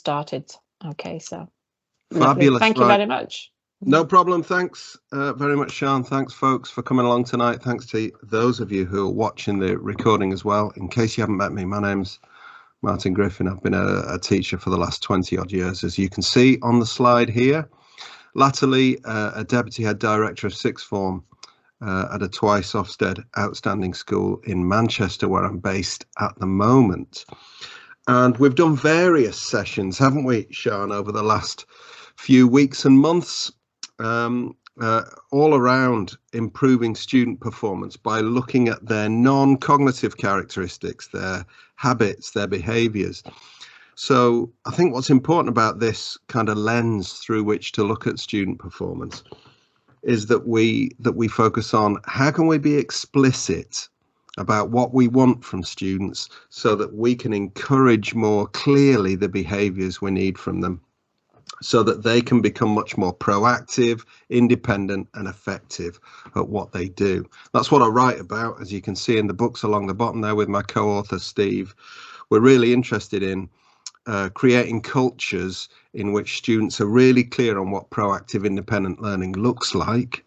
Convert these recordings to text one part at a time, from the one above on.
started. Okay, so fabulous. Lovely. Thank you very much. No problem. Thanks very much, Sian. Thanks, folks, for coming along tonight. Thanks to those of you who are watching the recording as well. In case you haven't met me, my name's Martin Griffin. I've been a teacher for the last 20 odd years, as you can see on the slide here. Latterly, a deputy head director of sixth form at a twice Ofsted outstanding school in Manchester, where I'm based at the moment. And we've done various sessions, haven't we, Sian, over the last few weeks and months, all around improving student performance by looking at their non-cognitive characteristics, their habits, their behaviours. So I think what's important about this kind of lens through which to look at student performance is that we focus on how can we be explicit about what we want from students so that we can encourage more clearly the behaviours we need from them, so that they can become much more proactive, independent and effective at what they do. That's what I write about, as you can see in the books along the bottom there with my co-author Steve. We're really interested in creating cultures in which students are really clear on what proactive independent learning looks like,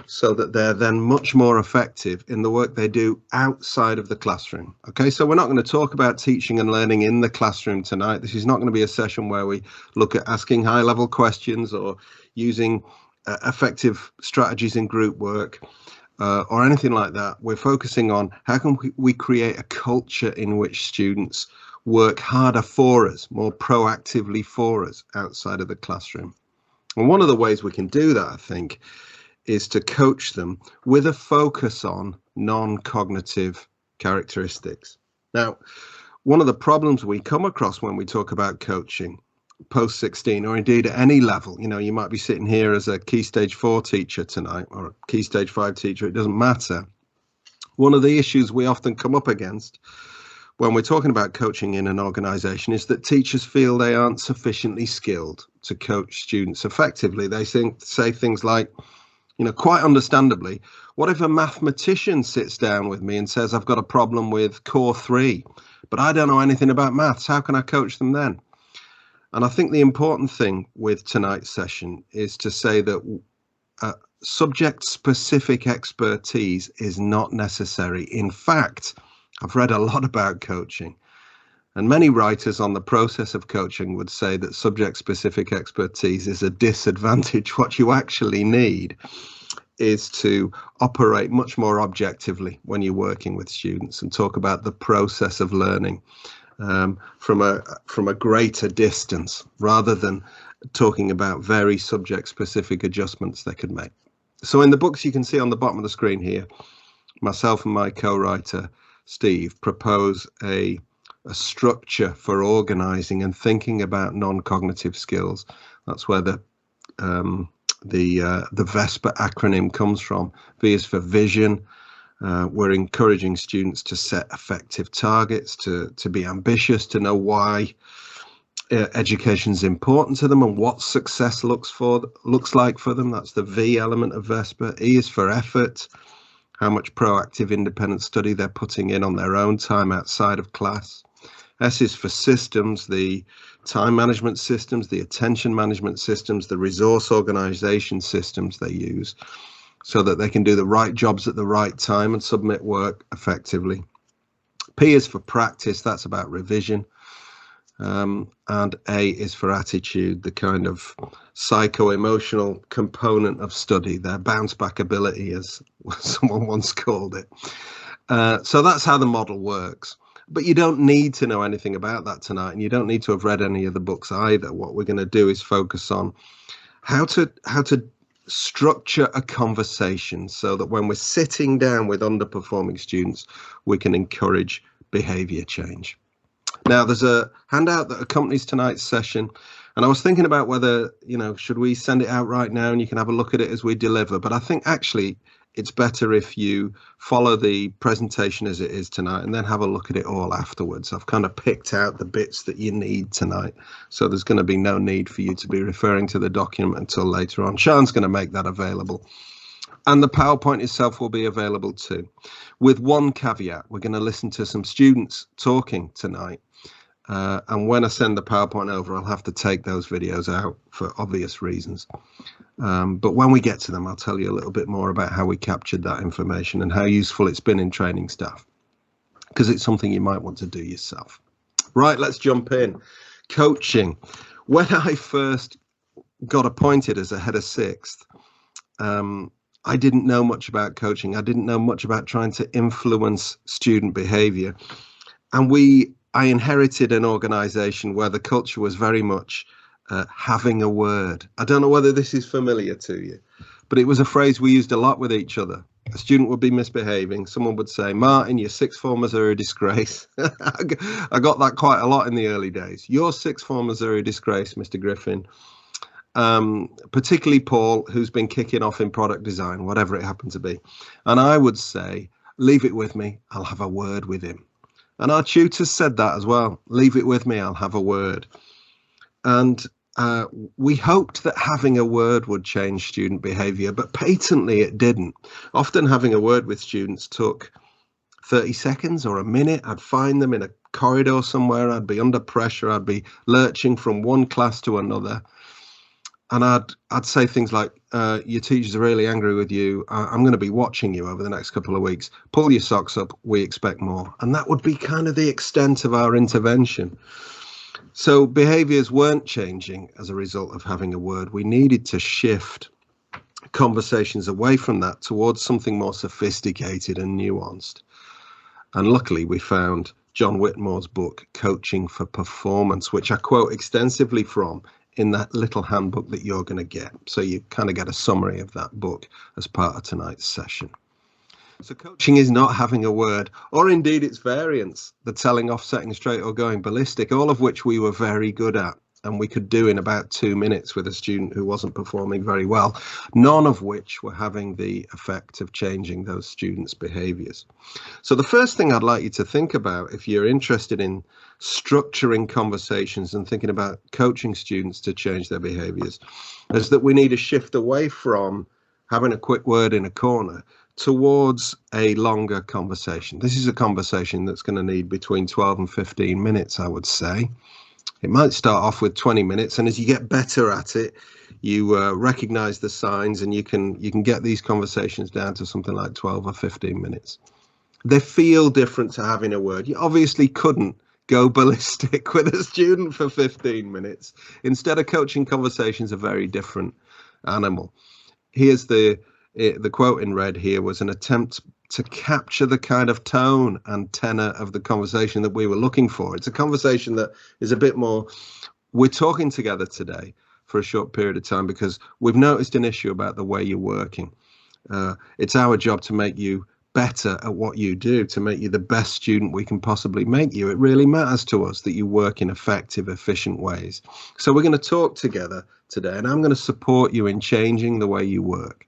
so that they're then much more effective in the work they do outside of the classroom. Okay, so we're not going to talk about teaching and learning in the classroom tonight. This is not going to be a session where we look at asking high-level questions or using effective strategies in group work or anything like that. We're focusing on how can we create a culture in which students work harder for us, more proactively for us outside of the classroom. And one of the ways we can do that, I think, is to coach them with a focus on non-cognitive characteristics. Now, one of the problems we come across when we talk about coaching post 16, or indeed at any level, you know, you might be sitting here as a Key Stage 4 teacher tonight or a Key Stage 5 teacher, it doesn't matter. One of the issues we often come up against when we're talking about coaching in an organisation is that teachers feel they aren't sufficiently skilled to coach students effectively. They say things like, you know, quite understandably, what if a mathematician sits down with me and says, I've got a problem with core 3, but I don't know anything about maths. How can I coach them then? And I think the important thing with tonight's session is to say that subject-specific expertise is not necessary. In fact, I've read a lot about coaching, and many writers on the process of coaching would say that subject-specific expertise is a disadvantage. What you actually need is to operate much more objectively when you're working with students and talk about the process of learning from a greater distance, rather than talking about very subject-specific adjustments they could make. So in the books you can see on the bottom of the screen here, myself and my co-writer Steve propose a structure for organizing and thinking about non-cognitive skills. That's where the VESPA acronym comes from. V is for vision. We're encouraging students to set effective targets, to be ambitious, to know why education is important to them and what success looks like for them. That's the V element of VESPA. E is for effort, how much proactive independent study they're putting in on their own time outside of class. S is for systems, the time management systems, the attention management systems, the resource organization systems they use, so that they can do the right jobs at the right time and submit work effectively. P is for practice, that's about revision. And A is for attitude, the kind of psycho-emotional component of study, their bounce back ability, as someone once called it. So that's how the model works. But you don't need to know anything about that tonight, and you don't need to have read any of the books either. What we're going to do is focus on how to structure a conversation so that when we're sitting down with underperforming students, we can encourage behavior change. Now, there's a handout that accompanies tonight's session, and I was thinking about whether, you know, should we send it out right now and you can have a look at it as we deliver. But I think actually it's better if you follow the presentation as it is tonight and then have a look at it all afterwards. I've kind of picked out the bits that you need tonight, so there's going to be no need for you to be referring to the document until later on. Sian's going to make that available. And the PowerPoint itself will be available too. With one caveat, we're going to listen to some students talking tonight And when I send the PowerPoint over, I'll have to take those videos out for obvious reasons. But when we get to them, I'll tell you a little bit more about how we captured that information and how useful it's been in training staff, because it's something you might want to do yourself. Right, let's jump in. Coaching. When I first got appointed as a head of sixth, I didn't know much about coaching. I didn't know much about trying to influence student behavior. And I inherited an organization where the culture was very much having a word. I don't know whether this is familiar to you, but it was a phrase we used a lot with each other. A student would be misbehaving. Someone would say, "Martin, your sixth formers are a disgrace." I got that quite a lot in the early days. "Your sixth formers are a disgrace, Mr. Griffin." Particularly Paul, who's been kicking off in product design, whatever it happened to be. And I would say, "Leave it with me, I'll have a word with him." And our tutors said that as well. "Leave it with me, I'll have a word." And we hoped that having a word would change student behavior, but patently it didn't. Often having a word with students took 30 seconds or a minute. I'd find them in a corridor somewhere. I'd be under pressure. I'd be lurching from one class to another. And I'd say things like, "Your teachers are really angry with you. I'm going to be watching you over the next couple of weeks. Pull your socks up. We expect more." And that would be kind of the extent of our intervention. So behaviors weren't changing as a result of having a word. We needed to shift conversations away from that towards something more sophisticated and nuanced. And luckily, we found John Whitmore's book, Coaching for Performance, which I quote extensively from in that little handbook that you're going to get. So you kind of get a summary of that book as part of tonight's session. So coaching is not having a word, or indeed its variants, the telling off, setting straight, or going ballistic, all of which we were very good at, and we could do in about 2 minutes with a student who wasn't performing very well, none of which were having the effect of changing those students' behaviors. So the first thing I'd like you to think about, if you're interested in structuring conversations and thinking about coaching students to change their behaviors, is that we need to shift away from having a quick word in a corner towards a longer conversation. This is a conversation that's going to need between 12 and 15 minutes, I would say. It might start off with 20 minutes, and as you get better at it, you recognize the signs, and you can get these conversations down to something like 12 or 15 minutes. They feel different to having a word. You obviously couldn't go ballistic with a student for 15 minutes. Instead, of coaching conversations, a very different animal. Here's the quote in red here was an attempt to capture the kind of tone and tenor of the conversation that we were looking for. It's a conversation that is a bit more, we're talking together today for a short period of time because we've noticed an issue about the way you're working. It's our job to make you better at what you do, to make you the best student we can possibly make you. It really matters to us that you work in effective, efficient ways. So we're going to talk together today, and I'm going to support you in changing the way you work,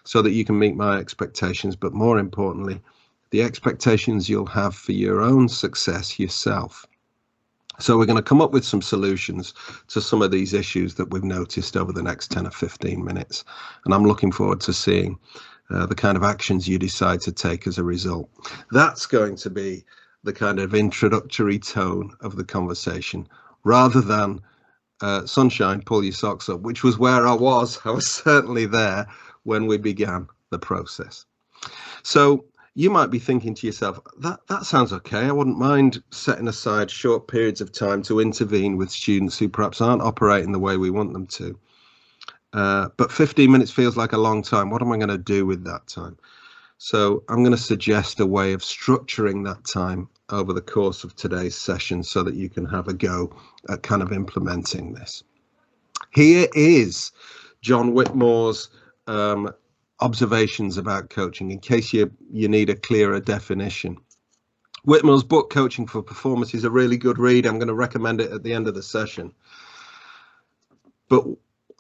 so that you can meet my expectations, but more importantly, the expectations you'll have for your own success yourself. So we're going to come up with some solutions to some of these issues that we've noticed over the next 10 or 15 minutes. And I'm looking forward to seeing the kind of actions you decide to take as a result. That's going to be the kind of introductory tone of the conversation, rather than sunshine, pull your socks up, which was where I was. I was certainly there when we began the process. So you might be thinking to yourself, that sounds okay. I wouldn't mind setting aside short periods of time to intervene with students who perhaps aren't operating the way we want them to. But 15 minutes feels like a long time. What am I going to do with that time? So I'm going to suggest a way of structuring that time over the course of today's session so that you can have a go at kind of implementing this. Here is John Whitmore's observations about coaching, in case you need a clearer definition. Whitmore's book, Coaching for Performance, is a really good read. I'm going to recommend it at the end of the session. But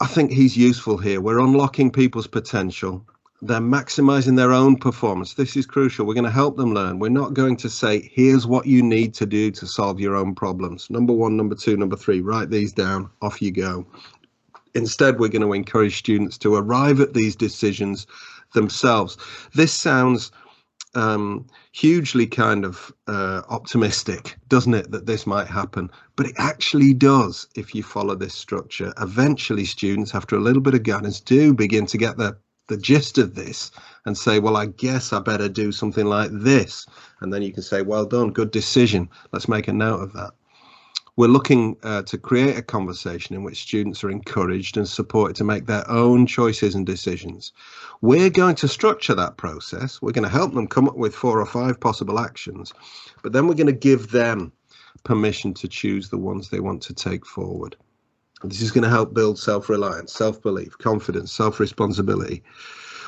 I think he's useful here. We're unlocking people's potential. They're maximizing their own performance. This is crucial. We're going to help them learn. We're not going to say, here's what you need to do to solve your own problems. Number 1, number 2, number 3, write these down, off you go. Instead, we're going to encourage students to arrive at these decisions themselves. This sounds hugely kind of optimistic, doesn't it, that this might happen? But it actually does if you follow this structure. Eventually, students, after a little bit of guidance, do begin to get the gist of this and say, well, I guess I better do something like this. And then you can say, well done, good decision. Let's make a note of that. We're looking to create a conversation in which students are encouraged and supported to make their own choices and decisions. We're going to structure that process. We're going to help them come up with 4 or 5 possible actions, but then we're going to give them permission to choose the ones they want to take forward. This is going to help build self-reliance, self-belief, confidence, self-responsibility.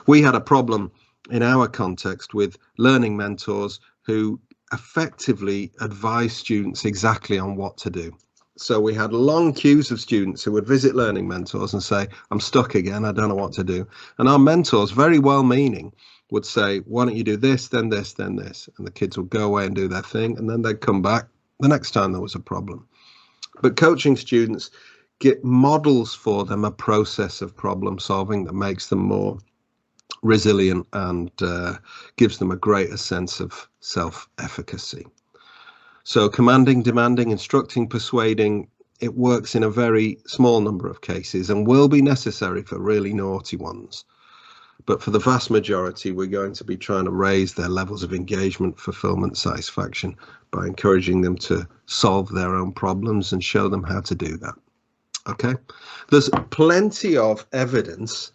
We had a problem in our context with learning mentors who effectively advise students exactly on what to do. So we had long queues of students who would visit learning mentors and say, I'm stuck again, I don't know what to do. And our mentors, very well-meaning, would say, why don't you do this, then this, then this? And the kids would go away and do their thing, and then they'd come back the next time there was a problem. But coaching students, get models for them a process of problem solving that makes them more resilient and gives them a greater sense of self-efficacy. So commanding, demanding, instructing, persuading, it works in a very small number of cases and will be necessary for really naughty ones. But for the vast majority, we're going to be trying to raise their levels of engagement, fulfillment, satisfaction by encouraging them to solve their own problems and show them how to do that. Okay, there's plenty of evidence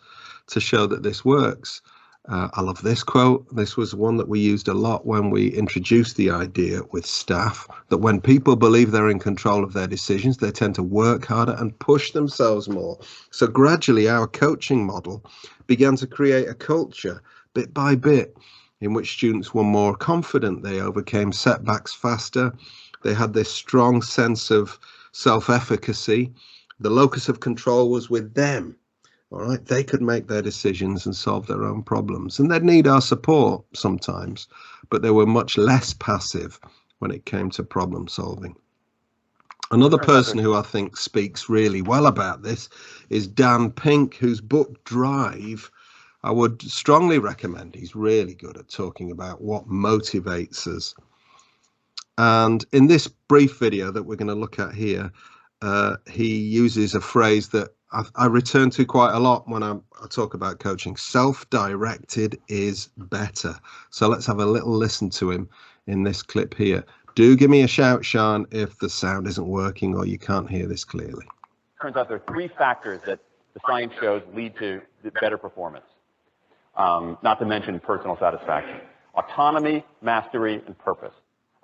to show that this works. I love this quote. This was one that we used a lot when we introduced the idea with staff, that when people believe they're in control of their decisions, they tend to work harder and push themselves more. So gradually our coaching model began to create a culture bit by bit in which students were more confident. They overcame setbacks faster. They had this strong sense of self-efficacy. The locus of control was with them. All right, they could make their decisions and solve their own problems, and they'd need our support sometimes, but they were much less passive when it came to problem solving. Another person who I think speaks really well about this is Dan Pink, whose book Drive I would strongly recommend. He's really good at talking about what motivates us. And in this brief video that we're going to look at here, he uses a phrase that I return to quite a lot when I talk about coaching. Self-directed is better. So let's have a little listen to him in this clip here. Do give me a shout, Sean, if the sound isn't working or you can't hear this clearly. Turns out there are 3 factors that the science shows lead to better performance, not to mention personal satisfaction. Autonomy, mastery, and purpose.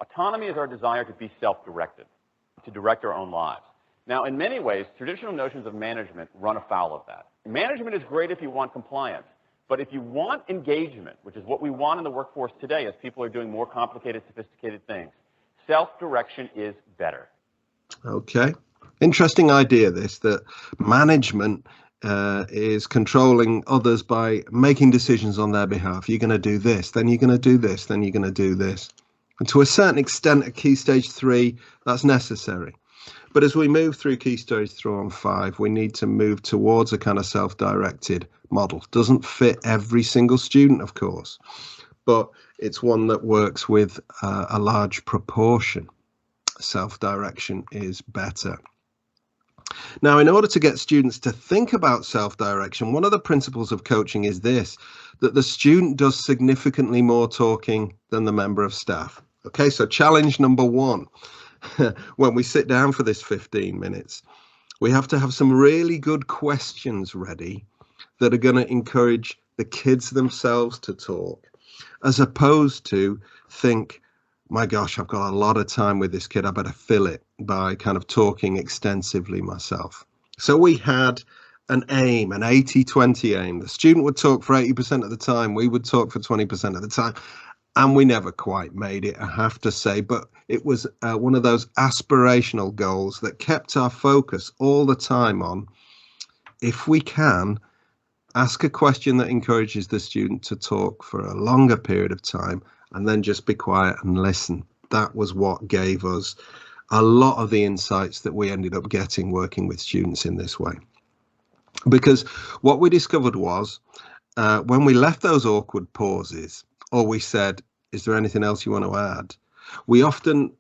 Autonomy is our desire to be self-directed, to direct our own lives. Now, in many ways, traditional notions of management run afoul of that. Management is great if you want compliance, but if you want engagement, which is what we want in the workforce today as people are doing more complicated, sophisticated things, self-direction is better. Okay. Interesting idea, this, that management is controlling others by making decisions on their behalf. You're going to do this, then you're going to do this, then you're going to do this. And to a certain extent, at Key Stage 3, that's necessary. But as we move through Key Stage 3 and 5, we need to move towards a kind of self-directed model. Doesn't fit every single student, of course, but it's one that works with a large proportion. Self-direction is better. Now, in order to get students to think about self-direction, one of the principles of coaching is this, that the student does significantly more talking than the member of staff. Okay, so challenge number 1. When we sit down for this 15 minutes, we have to have some really good questions ready that are going to encourage the kids themselves to talk, as opposed to think, my gosh, I've got a lot of time with this kid, I better fill it by kind of talking extensively myself. So we had an aim, an 80-20 aim. The student would talk for 80% of the time, we would talk for 20% of the time. And we never quite made it, I have to say, but it was one of those aspirational goals that kept our focus all the time on, if we can, ask a question that encourages the student to talk for a longer period of time and then just be quiet and listen. That was what gave us a lot of the insights that we ended up getting working with students in this way. Because what we discovered was when we left those awkward pauses, or we said, Is there anything else you want to add? We often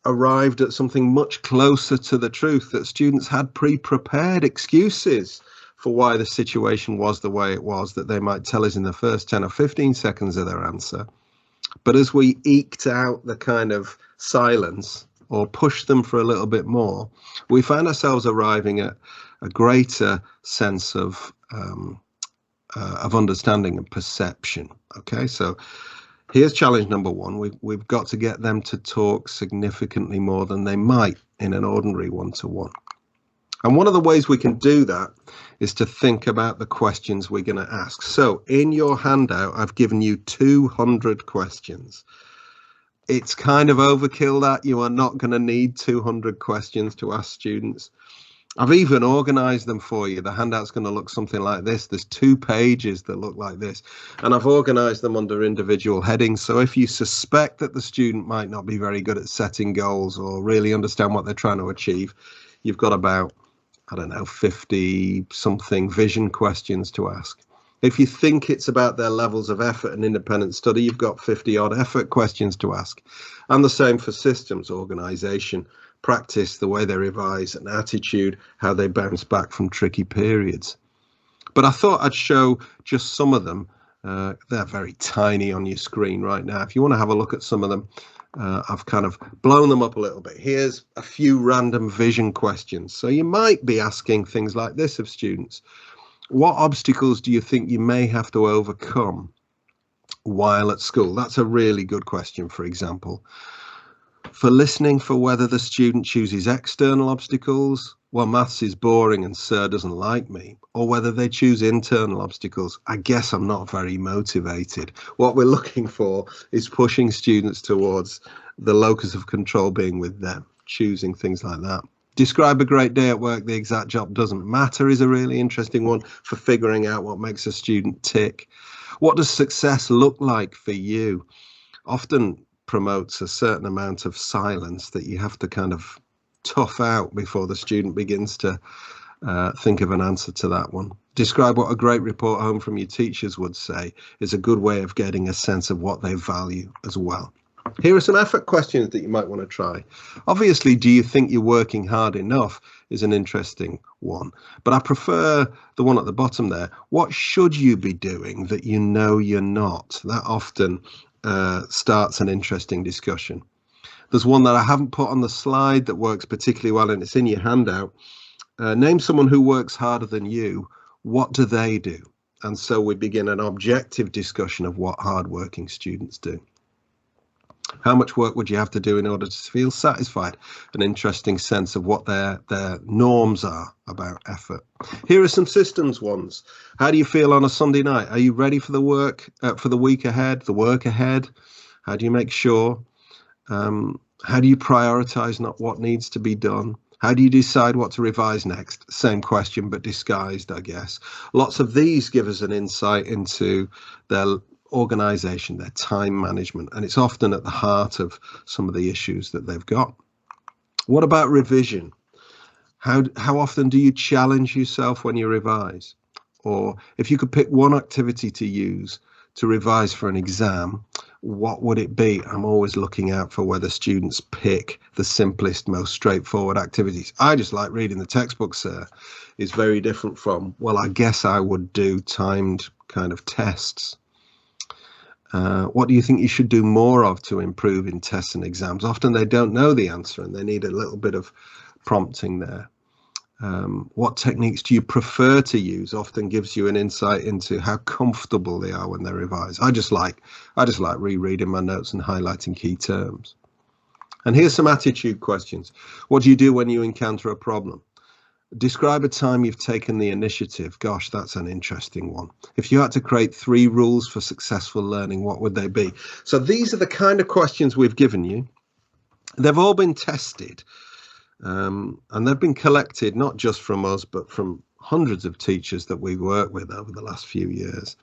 arrived at something much closer to the truth, that students had pre-prepared excuses for why the situation was the way it was, that they might tell us in the first 10 or 15 seconds of their answer. But as we eked out the kind of silence or pushed them for a little bit more, we found ourselves arriving at a greater sense of understanding and perception. Okay, so here's challenge number one. We've got to get them to talk significantly more than they might in an ordinary one-to-one. And one of the ways we can do that is to think about the questions we're going to ask. So in your handout, I've given you 200 questions. It's kind of overkill that. You are not going to need 200 questions to ask students. I've even organized them for you. The handout's going to look something like this. There's 2 pages that look like this, and I've organized them under individual headings. So if you suspect that the student might not be very good at setting goals or really understand what they're trying to achieve, you've got about, I don't know, 50 something vision questions to ask. If you think it's about their levels of effort and independent study, you've got 50 odd effort questions to ask. And the same for systems, organization, practice, the way they revise, and attitude, how they bounce back from tricky periods. But I thought I'd show just some of them. They're very tiny on your screen right now. If you want to have a look at some of them, I've kind of blown them up a little bit. Here's a few random vision questions. So you might be asking things like this of students. What obstacles do you think you may have to overcome while at school? That's a really good question, for example. For listening, for whether the student chooses external obstacles, well, maths is boring and sir doesn't like me, or whether they choose internal obstacles. I guess I'm not very motivated. What we're looking for is pushing students towards the locus of control being with them, choosing things like that. Describe a great day at work. The exact job doesn't matter is a really interesting one for figuring out what makes a student tick. What does success look like for you? Often promotes a certain amount of silence that you have to kind of tough out before the student begins to think of an answer to that one. Describe what a great report home from your teachers would say is a good way of getting a sense of what they value as well. Here are some effort questions that you might want to try. Obviously, do you think you're working hard enough is an interesting one, but I prefer the one at the bottom there. What should you be doing that you know you're not? That often starts an interesting discussion. There's one that I haven't put on the slide that works particularly well, and it's in your handout. Name someone who works harder than you. What do they do? And so we begin an objective discussion of what hardworking students do. How much work would you have to do in order to feel satisfied? An interesting sense of what their norms are about effort. Here are some systems ones. How do you feel on a Sunday night? Are you ready for the work, for the week ahead, the work ahead? How do you make sure? How do you prioritize not what needs to be done? How do you decide what to revise next? Same question, but disguised, I guess. Lots of these give us an insight into their organization, their time management, and it's often at the heart of some of the issues that they've got. What about revision? How often do you challenge yourself when you revise? Or if you could pick one activity to use to revise for an exam, what would it be? I'm always looking out for whether students pick the simplest, most straightforward activities. I just like reading the textbook, sir. It's very different from, well, I guess I would do timed kind of tests. What do you think you should do more of to improve in tests and exams? Often they don't know the answer and they need a little bit of prompting there. What techniques do you prefer to use? Often gives you an insight into how comfortable they are when they revise. I just like rereading my notes and highlighting key terms. And here's some attitude questions. What do you do when you encounter a problem? Describe a time you've taken the initiative. Gosh, that's an interesting one. If you had to create 3 rules for successful learning, what would they be? So these are the kind of questions we've given you. They've all been tested. And they've been collected not just from us, but from hundreds of teachers that we've worked with over the last few years.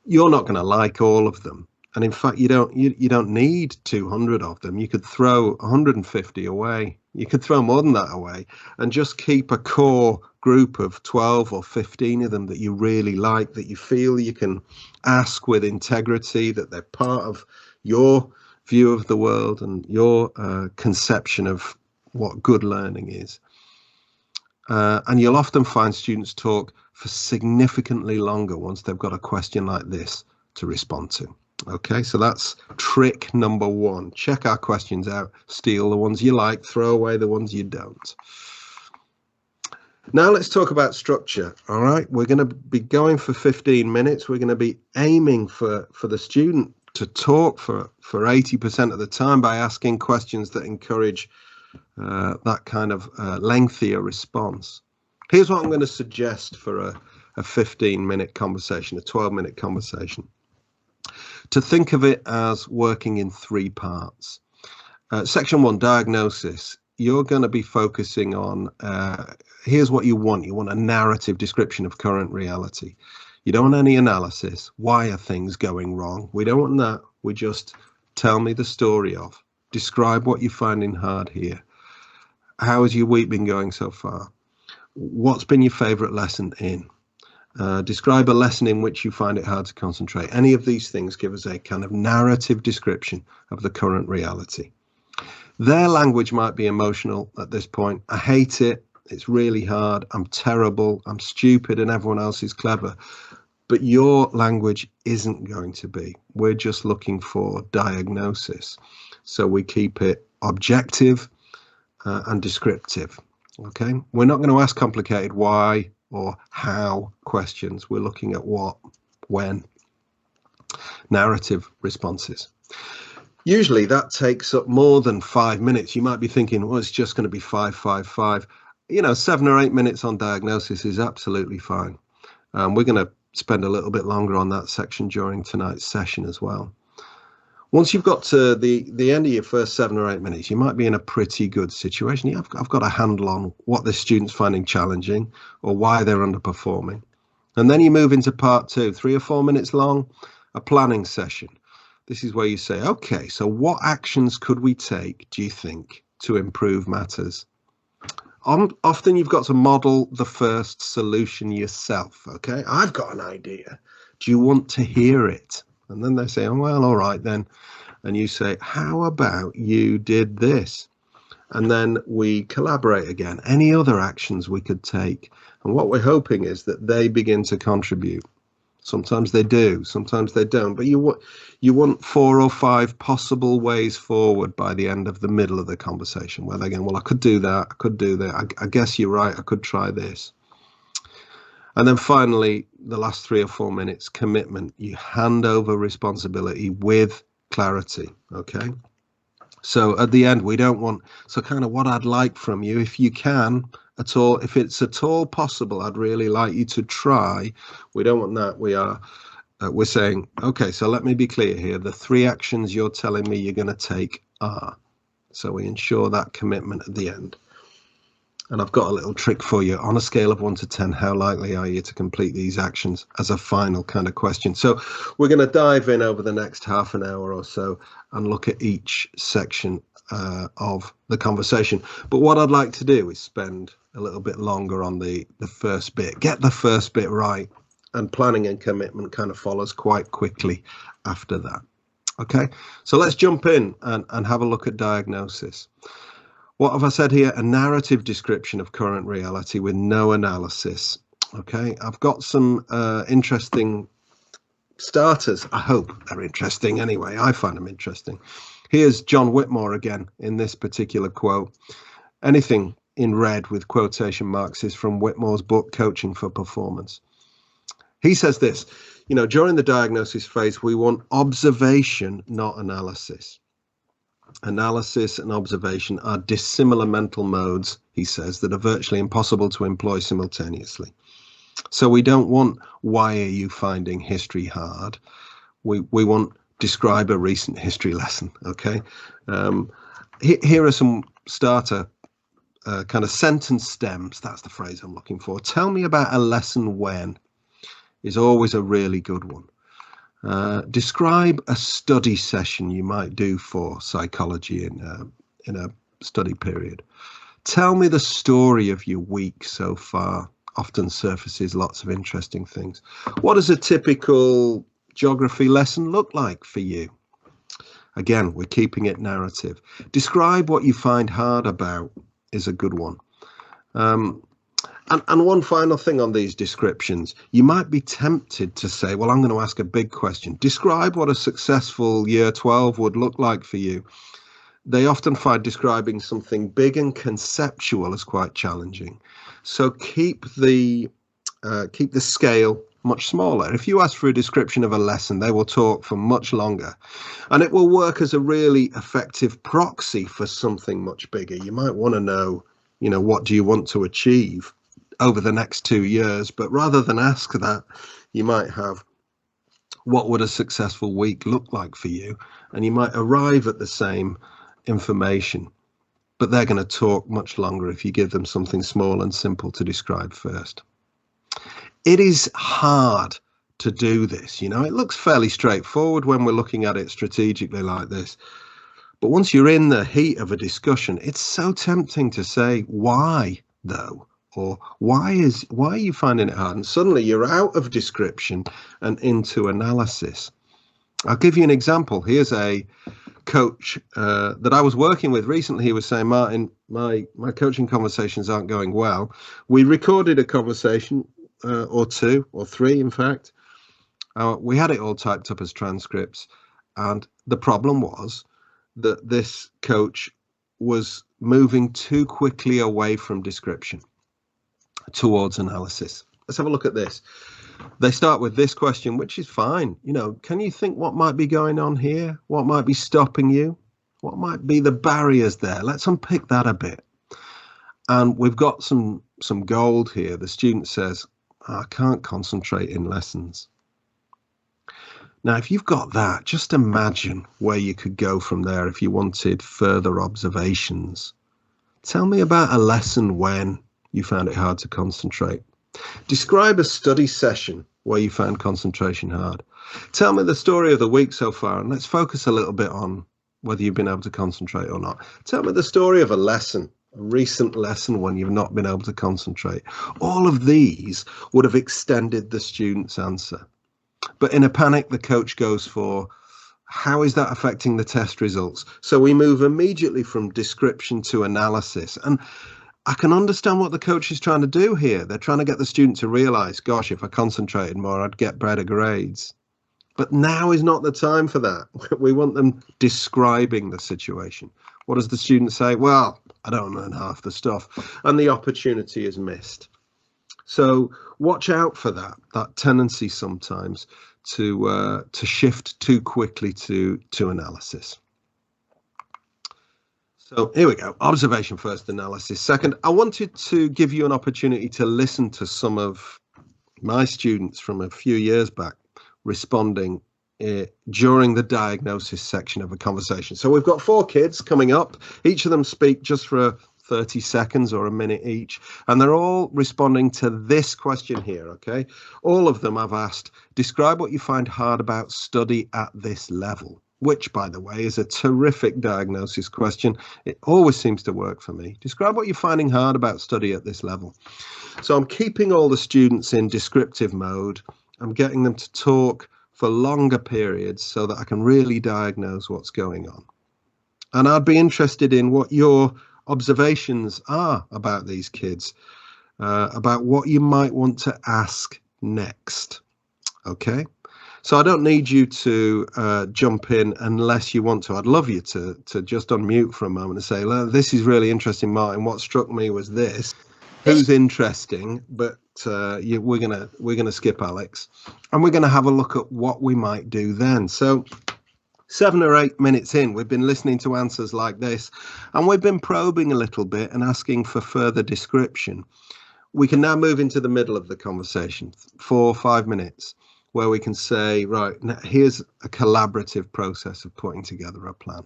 You're not going to like all of them. And in fact, you don't need 200 of them. You could throw 150 away. You could throw more than that away and just keep a core group of 12 or 15 of them that you really like, that you feel you can ask with integrity, that they're part of your view of the world and your conception of what good learning is. And you'll often find students talk for significantly longer once they've got a question like this to respond to. Okay, so that's trick number one. Check our questions out, steal the ones you like, throw away the ones you don't. Now let's talk about structure. All right, we're going to be going for 15 minutes. We're going to be aiming for the student to talk for 80% of the time by asking questions that encourage that kind of lengthier response. Here's what I'm going to suggest for a 15-minute conversation, a 12-minute conversation. To think of it as working in 3 parts. Section 1, diagnosis. You're going to be focusing on, here's what you want. You want a narrative description of current reality. You don't want any analysis. Why are things going wrong? We don't want that. We just tell me the story of. Describe what you're finding hard here. How has your week been going so far? What's been your favorite lesson in? Describe a lesson in which you find it hard to concentrate. Any of these things give us a kind of narrative description of the current reality. Their language might be emotional at this point. I hate it. It's really hard. I'm terrible. I'm stupid and everyone else is clever. But your language isn't going to be. We're just looking for diagnosis. So we keep it objective and descriptive. Okay, we're not going to ask complicated why or how questions. We're looking at what, when. Narrative responses. Usually that takes up more than 5 minutes. You might be thinking, well, it's just going to be 5, 5, 5. You know, 7 or 8 minutes on diagnosis is absolutely fine. We're going to spend a little bit longer on that section during tonight's session as well. Once you've got to the end of your first 7 or 8 minutes, you might be in a pretty good situation. Yeah, I've got a handle on what the student's finding challenging or why they're underperforming. And then you move into part 2, 3 or 4 minutes long, a planning session. This is where you say, okay, so what actions could we take, do you think, to improve matters? Often you've got to model the first solution yourself, okay? I've got an idea. Do you want to hear it? And then they say, oh, well, all right then. And you say, how about you did this? And then we collaborate again. Any other actions we could take? And what we're hoping is that they begin to contribute. Sometimes they do, sometimes they don't. But you want 4 or 5 possible ways forward by the end of the middle of the conversation, where they're going, well, I could do that, I could do that. I guess you're right, I could try this. And then finally, the last 3 or 4 minutes, commitment. You hand over responsibility with clarity, okay? So at the end, we don't want, so kind of what I'd like from you, if you can at all, if it's at all possible, I'd really like you to try. We don't want that. We're saying, okay, so let me be clear here. The 3 actions you're telling me you're going to take are. So we ensure that commitment at the end. And I've got a little trick for you. On a scale of 1 to 10, how likely are you to complete these actions, as a final kind of question? So we're going to dive in over the next half an hour or so and look at each section of the conversation. But what I'd like to do is spend a little bit longer on the first bit. Get the first bit right, and planning and commitment kind of follows quite quickly after that. Okay, so let's jump in and have a look at diagnosis. What have I said here? A narrative description of current reality with no analysis. Okay, I've got some interesting starters. I hope they're interesting anyway. I find them interesting. Here's John Whitmore again in this particular quote. Anything in red with quotation marks is from Whitmore's book, Coaching for Performance. He says this, you know, during the diagnosis phase, we want observation, not analysis. Analysis and observation are dissimilar mental modes, he says, that are virtually impossible to employ simultaneously. So we don't want, why are you finding history hard? We want, describe a recent history lesson, okay? Here are some starter kind of sentence stems. That's the phrase I'm looking for. Tell me about a lesson when is always a really good one. Describe a study session you might do for psychology in a study period. Tell me the story of your week so far. Often surfaces lots of interesting things. What does a typical geography lesson look like for you? Again, we're keeping it narrative. Describe what you find hard about is a good one. And one final thing on these descriptions, you might be tempted to say, well, I'm going to ask a big question. Describe what a successful year 12 would look like for you. They often find describing something big and conceptual as quite challenging. So keep the scale much smaller. If you ask for a description of a lesson, they will talk for much longer, and it will work as a really effective proxy for something much bigger. You might want to know, what do you want to achieve over the next 2 years? But rather than ask that, you might have, what would a successful week look like for you? And you might arrive at the same information, but they're going to talk much longer if you give them something small and simple to describe first. It is hard to do this. It looks fairly straightforward when we're looking at it strategically like this. But once you're in the heat of a discussion, it's so tempting to say, why though? Or why are you finding it hard? And suddenly you're out of description and into analysis. I'll give you an example. Here's a coach that I was working with recently. He was saying, Martin, my coaching conversations aren't going well. We recorded a conversation or two or three, in fact. We had it all typed up as transcripts. And the problem was that this coach was moving too quickly away from description towards analysis. Let's have a look at this. They start with this question, which is fine. Can you think what might be going on here? What might be stopping you? What might be the barriers there? Let's unpick that a bit. And we've got some gold here. The student says, I can't concentrate in lessons. Now, if you've got that, just imagine where you could go from there if you wanted further observations. Tell me about a lesson when you found it hard to concentrate. Describe a study session where you found concentration hard. Tell me the story of the week so far, and let's focus a little bit on whether you've been able to concentrate or not. Tell me the story of a lesson, a recent lesson when you've not been able to concentrate. All of these would have extended the student's answer. But in a panic, the coach goes for, how is that affecting the test results? So we move immediately from description to analysis. And I can understand what the coach is trying to do here. They're trying to get the student to realize, gosh, if I concentrated more, I'd get better grades. But now is not the time for that. We want them describing the situation. What does the student say? Well, I don't learn half the stuff, and the opportunity is missed. So watch out for that tendency sometimes to shift too quickly to analysis. So here we go. Observation first, analysis second. I wanted to give you an opportunity to listen to some of my students from a few years back responding during the diagnosis section of a conversation. So we've got 4 kids coming up. Each of them speak just for 30 seconds or a minute each, and they're all responding to this question here. Okay, all of them I've asked, describe what you find hard about study at this level, which, by the way, is a terrific diagnosis question. It always seems to work for me. Describe what you're finding hard about study at this level. So I'm keeping all the students in descriptive mode. I'm getting them to talk for longer periods so that I can really diagnose what's going on. And I'd be interested in what your observations are about these kids, about what you might want to ask next. Okay, so I don't need you to jump in unless you want to. I'd love you to just unmute for a moment and say, this is really interesting, Martin. What struck me was this. Who's interesting, but we're gonna skip Alex, and we're gonna have a look at what we might do then. So 7 or 8 minutes in, we've been listening to answers like this, and we've been probing a little bit and asking for further description. We can now move into the middle of the conversation, 4 or 5 minutes, where we can say, right, now here's a collaborative process of putting together a plan.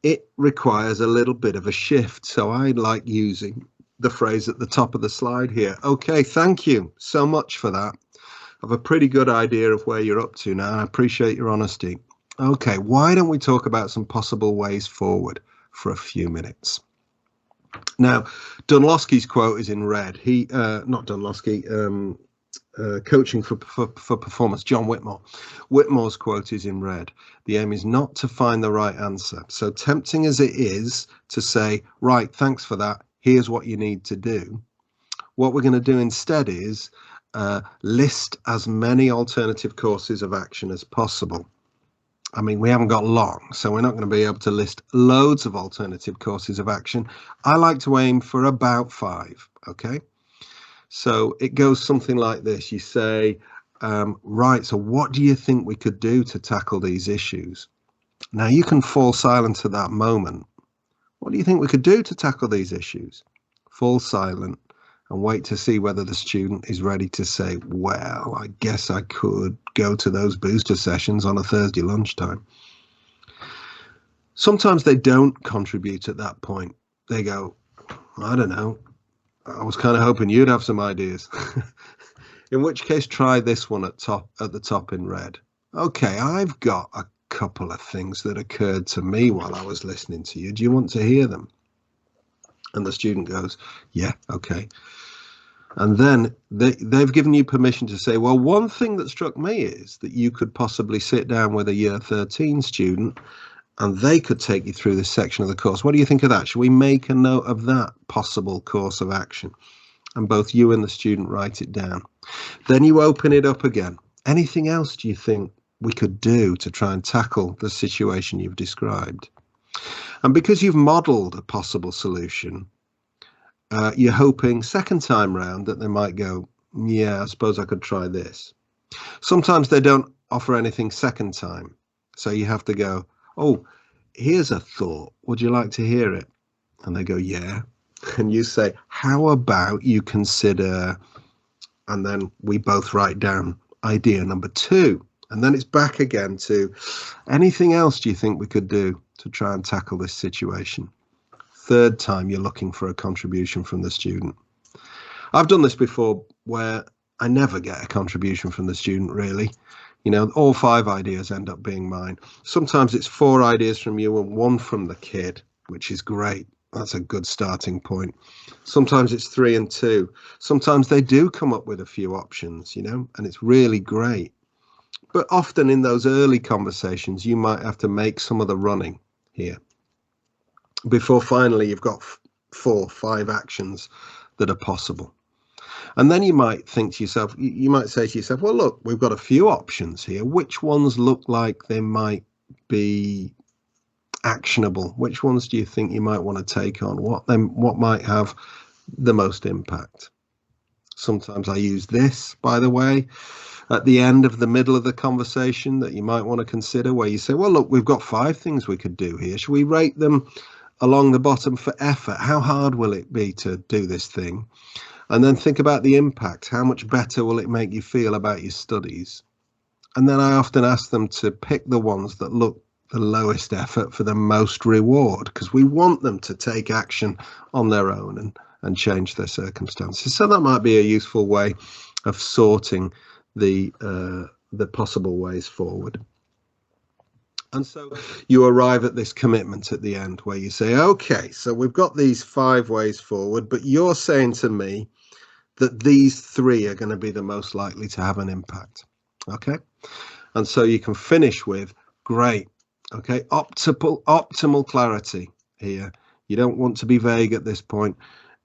It requires a little bit of a shift, so I like using the phrase at the top of the slide here. Okay, thank you so much for that. I have a pretty good idea of where you're up to now. I appreciate your honesty. Okay, why don't we talk about some possible ways forward for a few minutes? Now, Dunlowski's quote is in red. Not Dunlowski, Coaching for Performance, John Whitmore. Whitmore's quote is in red. The aim is not to find the right answer. So tempting as it is to say, right, thanks for that, here's what you need to do. What we're going to do instead is list as many alternative courses of action as possible. I mean, we haven't got long, so we're not going to be able to list loads of alternative courses of action. I like to aim for about 5, okay? So it goes something like this. You say, right, so what do you think we could do to tackle these issues? Now, you can fall silent at that moment. What do you think we could do to tackle these issues? Fall silent and wait to see whether the student is ready to say, well, I guess I could go to those booster sessions on a Thursday lunchtime. Sometimes they don't contribute at that point. They go, I don't know, I was kind of hoping you'd have some ideas. In which case, try this one at the top in red. Okay, I've got a couple of things that occurred to me while I was listening to you. Do you want to hear them? And the student goes, yeah, okay. And then they've given you permission to say, well, one thing that struck me is that you could possibly sit down with a year 13 student and they could take you through this section of the course. What do you think of that? Should we make a note of that possible course of action? And both you and the student write it down. Then you open it up again. Anything else do you think we could do to try and tackle the situation you've described? And because you've modeled a possible solution, you're hoping second time round that they might go, yeah, I suppose I could try this. Sometimes they don't offer anything second time. So you have to go, oh, here's a thought. Would you like to hear it? And they go, yeah. And you say, how about you consider, and then we both write down idea number 2. And then it's back again to anything else do you think we could do to try and tackle this situation? Third time you're looking for a contribution from the student. I've done this before where I never get a contribution from the student really. You know, all 5 ideas end up being mine. Sometimes it's 4 ideas from you and 1 from the kid, which is great. That's a good starting point. Sometimes it's 3 and 2. Sometimes they do come up with a few options, you know, and it's really great. But often in those early conversations, you might have to make some of the running here before finally you've got 4, 5 actions that are possible. And then you might think to yourself, you might say to yourself, well, look, we've got a few options here. Which ones look like they might be actionable? Which ones do you think you might want to take on? What might have the most impact? Sometimes I use this, by the way, at the end of the middle of the conversation that you might want to consider, where you say, well, look, we've got 5 things we could do here. Should we rate them along the bottom for effort? How hard will it be to do this thing? And then think about the impact. How much better will it make you feel about your studies? And then I often ask them to pick the ones that look the lowest effort for the most reward, because we want them to take action on their own and change their circumstances. So that might be a useful way of sorting the possible ways forward. And so you arrive at this commitment at the end where you say, okay, so we've got these 5 ways forward, but you're saying to me that these 3 are going to be the most likely to have an impact. Okay. And so you can finish with, great. Okay. Optimal clarity here. You don't want to be vague at this point.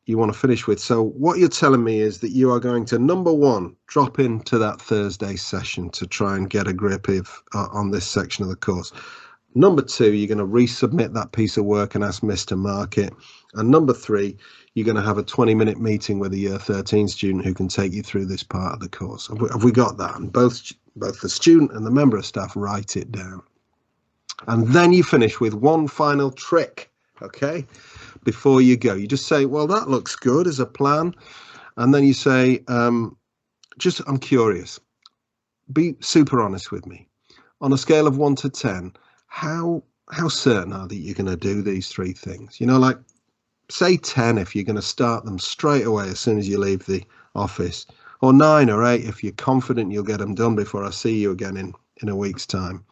You want to finish with, so what you're telling me is that you are going to, number 1, drop into that Thursday session to try and get a grip on this section of the course. Number 2, you're going to resubmit that piece of work and ask Miss to mark it. And number 3, you're going to have a 20-minute meeting with a year 13 student who can take you through this part of the course. Have we got that? And both the student and the member of staff write it down. And then you finish with one final trick, okay? Before you go, you just say, well, that looks good as a plan. And then you say, I'm curious, be super honest with me. On a scale of 1 to 10, how certain are that you're going to do these 3 things? You know, like say 10 if you're going to start them straight away as soon as you leave the office, or 9 or 8 if you're confident you'll get them done before I see you again in a week's time.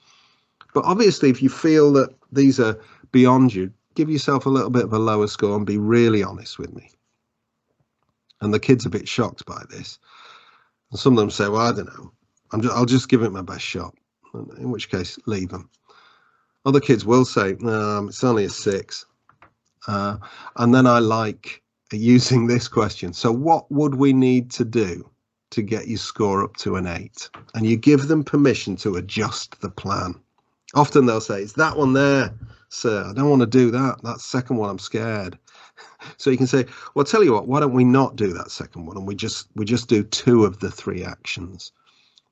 But obviously, if you feel that these are beyond you, give yourself a little bit of a lower score and be really honest with me. And the kid's a bit shocked by this. And some of them say, well, I don't know. I'll just give it my best shot. In which case, leave them. Other kids will say, no, it's only a 6. And then I like using this question. So what would we need to do to get your score up to an 8? And you give them permission to adjust the plan. Often they'll say, it's that one there, sir. I don't want to do that. That second one, I'm scared. So you can say, well, tell you what, why don't we not do that second one? And we just do 2 of the 3 actions.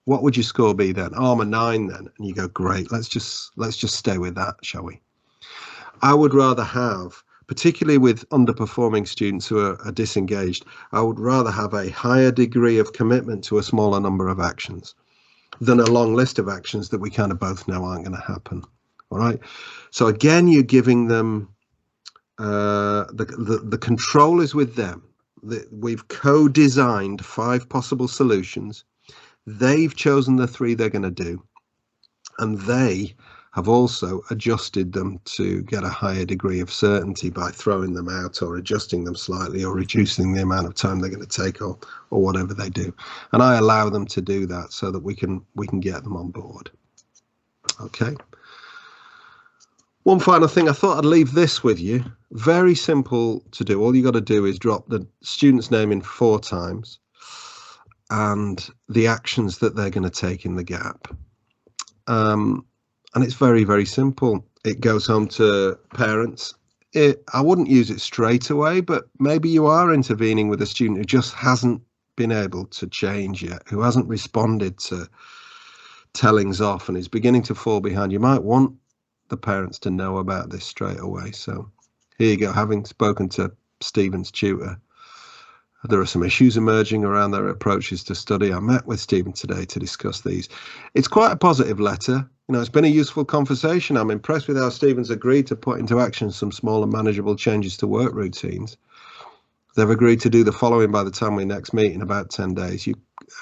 What would your score be then? Oh, I'm a 9 then. And you go, great. Let's just stay with that, shall we? I would rather have, particularly with underperforming students who are disengaged, I would rather have a higher degree of commitment to a smaller number of actions than a long list of actions that we kind of both know aren't going to happen. All right. So again, you're giving them the control is with them. We've co-designed 5 possible solutions. They've chosen the 3 they're going to do, and they have also adjusted them to get a higher degree of certainty by throwing them out or adjusting them slightly or reducing the amount of time they're going to take or whatever they do. And I allow them to do that so that we can get them on board. Okay. One final thing, I thought I'd leave this with you. Very simple to do. All you got to do is drop the student's name in 4 times and the actions that they're going to take in the gap. And it's very, very simple. It goes home to parents. I wouldn't use it straight away, but maybe you are intervening with a student who just hasn't been able to change yet, who hasn't responded to tellings off and is beginning to fall behind. You might want the parents to know about this straight away. So here you go. Having spoken to Stephen's tutor, there are some issues emerging around their approaches to study. I met with Stephen today to discuss these. It's quite a positive letter. You know, it's been a useful conversation. I'm impressed with how Stephen's agreed to put into action some small and manageable changes to work routines. They've agreed to do the following by the time we next meet in about 10 days.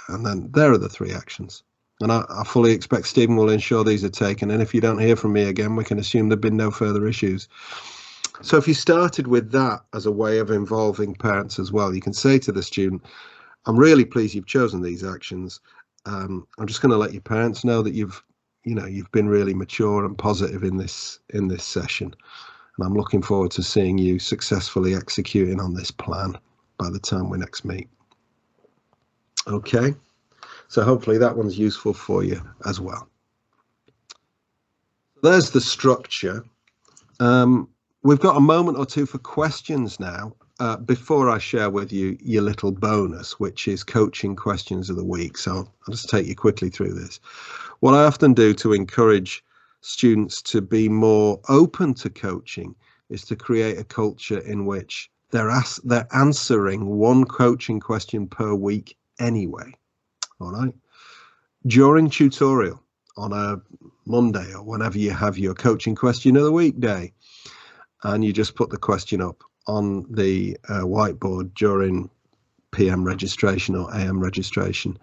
And then there are the 3 actions. And I fully expect Stephen will ensure these are taken. And if you don't hear from me again, we can assume there've been no further issues. So if you started with that as a way of involving parents as well, you can say to the student, I'm really pleased you've chosen these actions. I'm just going to let your parents know that you've been really mature and positive in this session. And I'm looking forward to seeing you successfully executing on this plan by the time we next meet. Okay. So hopefully that one's useful for you as well. There's the structure. We've got a moment or two for questions now before I share with you your little bonus, which is coaching questions of the week. So I'll just take you quickly through this. What I often do to encourage students to be more open to coaching is to create a culture in which they're answering 1 coaching question per week anyway. All right. During tutorial on a Monday or whenever you have your coaching question of the week day, and you just put the question up on the whiteboard during PM registration or AM registration,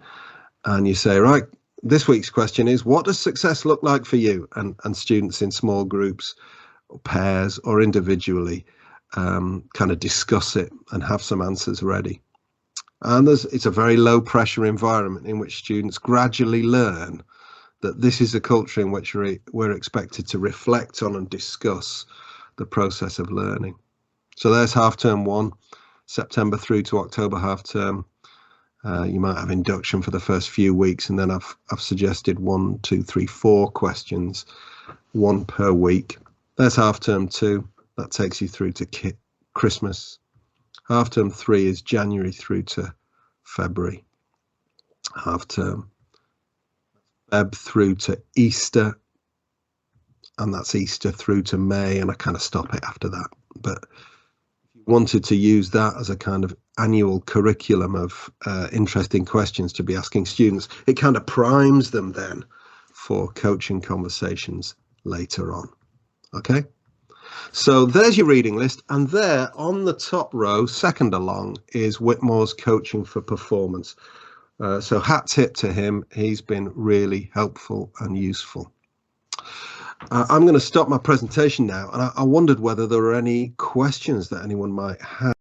and you say, right, this week's question is, what does success look like for you? And students in small groups, or pairs or individually kind of discuss it and have some answers ready. And it's a very low pressure environment in which students gradually learn that this is a culture in which we're expected to reflect on and discuss the process of learning. So there's half term 1, September through to October half term. You might have induction for the first few weeks, and then I've suggested 1, 2, 3, 4 questions, 1 per week. There's half term 2. That takes you through to Christmas. Half term 3 is January through to February. Half term Feb through to Easter, and that's Easter through to May, and I kind of stop it after that. But if you wanted to use that as a kind of annual curriculum of interesting questions to be asking students, it kind of primes them then for coaching conversations later on. Okay. So there's your reading list, and there on the top row, second along, is Whitmore's Coaching for Performance. So hat tip to him. He's been really helpful and useful. I'm going to stop my presentation now, and I wondered whether there were any questions that anyone might have.